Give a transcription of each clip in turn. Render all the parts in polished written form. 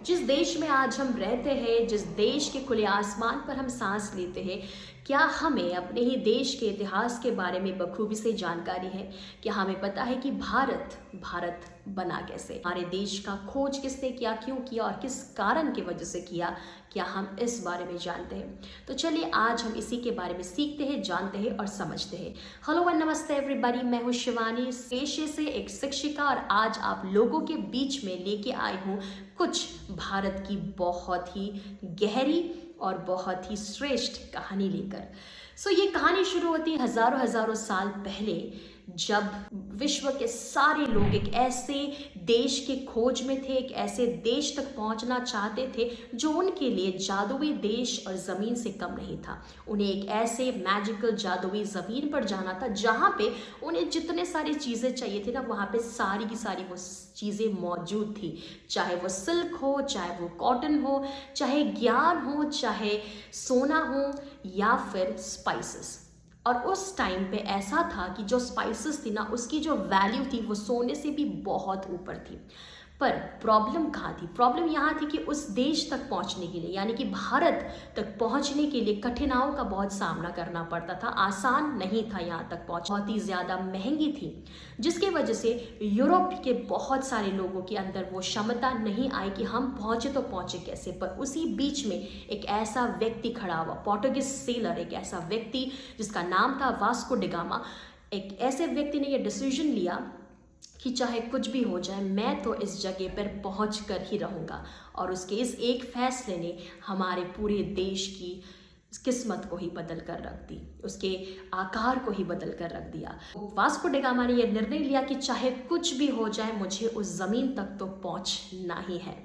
जिस देश में आज हम रहते हैं, जिस देश के खुले आसमान पर हम सांस लेते हैं, क्या हमें अपने ही देश के इतिहास के बारे में बखूबी से जानकारी है? क्या हमें पता है कि भारत भारत बना कैसे? हमारे देश का खोज किसने किया, क्यों किया और किस कारण की वजह से किया? क्या हम इस बारे में जानते हैं? तो चलिए आज हम इसी के बारे में सीखते हैं, जानते हैं और समझते हैं। हेलो एंड नमस्ते एवरीबॉडी, मैं हूँ शिवानी, पेशे से एक शिक्षिका, और आज आप लोगों के बीच में लेके आई हूँ कुछ भारत की बहुत ही गहरी और बहुत ही श्रेष्ठ कहानी लेकर। ये कहानी शुरू होती है हजारों हजारों साल पहले, जब विश्व के सारे लोग एक ऐसे देश के खोज में थे, एक ऐसे देश तक पहुंचना चाहते थे जो उनके लिए जादुई देश और ज़मीन से कम नहीं था। उन्हें एक ऐसे मैजिकल जादुई ज़मीन पर जाना था जहां पे उन्हें जितने सारी चीज़ें चाहिए थी ना, वहां पे सारी की सारी वो चीज़ें मौजूद थी। चाहे वो सिल्क हो, चाहे वो कॉटन हो, चाहे ज्ञान हो, चाहे सोना हो या फिर स्पाइसेस। और उस टाइम पे ऐसा था कि जो स्पाइसेस थी ना, उसकी जो वैल्यू थी वो सोने से भी बहुत ऊपर थी। पर प्रॉब्लम कहाँ थी? प्रॉब्लम यहाँ थी कि उस देश तक पहुँचने के लिए, यानी कि भारत तक पहुँचने के लिए कठिनाइयों का बहुत सामना करना पड़ता था। आसान नहीं था यहाँ तक पहुँच, बहुत ही ज़्यादा महंगी थी, जिसकी वजह से यूरोप के बहुत सारे लोगों के अंदर वो क्षमता नहीं आई कि हम पहुँचे तो पहुँचे कैसे। पर उसी बीच में एक ऐसा व्यक्ति खड़ा हुआ, पोर्टुगीज सेलर, एक ऐसा व्यक्ति जिसका नाम था वास्को डी गामा। एक ऐसे व्यक्ति ने यह डिसीजन लिया कि चाहे कुछ भी हो जाए, मैं तो इस जगह पर पहुंच कर ही रहूँगा। और उसके इस एक फैसले ने हमारे पूरे देश की किस्मत को ही बदल कर रख दी, उसके आकार को ही बदल कर रख दिया। वास्को डी गामा ने यह निर्णय लिया कि चाहे कुछ भी हो जाए, मुझे उस ज़मीन तक तो पहुंचना ही है।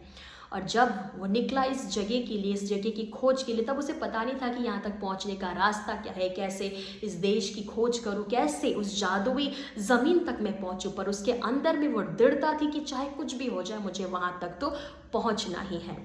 और जब वो निकला इस जगह के लिए, इस जगह की खोज के लिए, तब उसे पता नहीं था कि यहाँ तक पहुँचने का रास्ता क्या है, कैसे इस देश की खोज करूँ, कैसे उस जादुई ज़मीन तक मैं पहुँचूँ। पर उसके अंदर में वो दृढ़ता थी कि चाहे कुछ भी हो जाए, मुझे वहाँ तक तो पहुँचना ही है।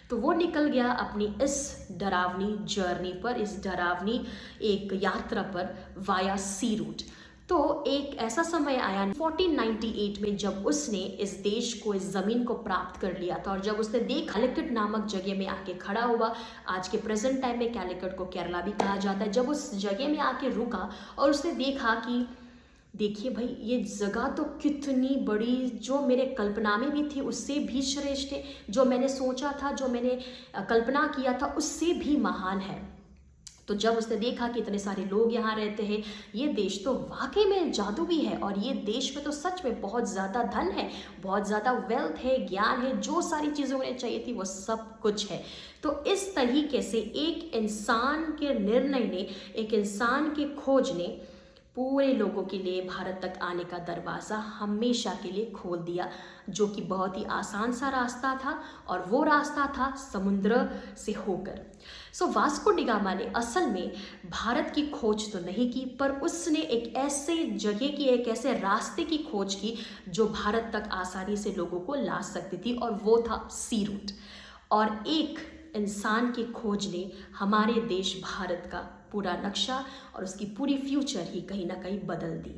तो वो निकल गया अपनी इस डरावनी जर्नी पर, इस डरावनी एक यात्रा पर वाया सी रूट। तो एक ऐसा समय आया 1498 में, जब उसने इस देश को, इस ज़मीन को प्राप्त कर लिया था। और जब उसने देखा, कैलिकट नामक जगह में आके खड़ा हुआ, आज के प्रेजेंट टाइम में कैलिकट को केरला भी कहा जाता है। जब उस जगह में आके रुका और उसने देखा कि देखिए भाई, ये जगह तो कितनी बड़ी, जो मेरे कल्पना में भी थी उससे भी श्रेष्ठ है, जो मैंने सोचा था, जो मैंने कल्पना किया था उससे भी महान है। तो जब उसने देखा कि इतने सारे लोग यहाँ रहते हैं, ये देश तो वाकई में जादुई है, और ये देश में तो सच में बहुत ज़्यादा धन है, बहुत ज़्यादा वेल्थ है, ज्ञान है, जो सारी चीज़ें उन्हें चाहिए थी वो सब कुछ है। तो इस तरीके से एक इंसान के निर्णय ने, एक इंसान के खोज ने पूरे लोगों के लिए भारत तक आने का दरवाज़ा हमेशा के लिए खोल दिया, जो कि बहुत ही आसान सा रास्ता था, और वो रास्ता था समुद्र से होकर। वास्को डी गामा ने असल में भारत की खोज तो नहीं की, पर उसने एक ऐसे जगह की, एक ऐसे रास्ते की खोज की जो भारत तक आसानी से लोगों को ला सकती थी, और वो था सी रूट। और एक इंसान की खोज ने हमारे देश भारत का पूरा नक्शा और उसकी पूरी फ्यूचर ही कहीं ना कहीं बदल दी।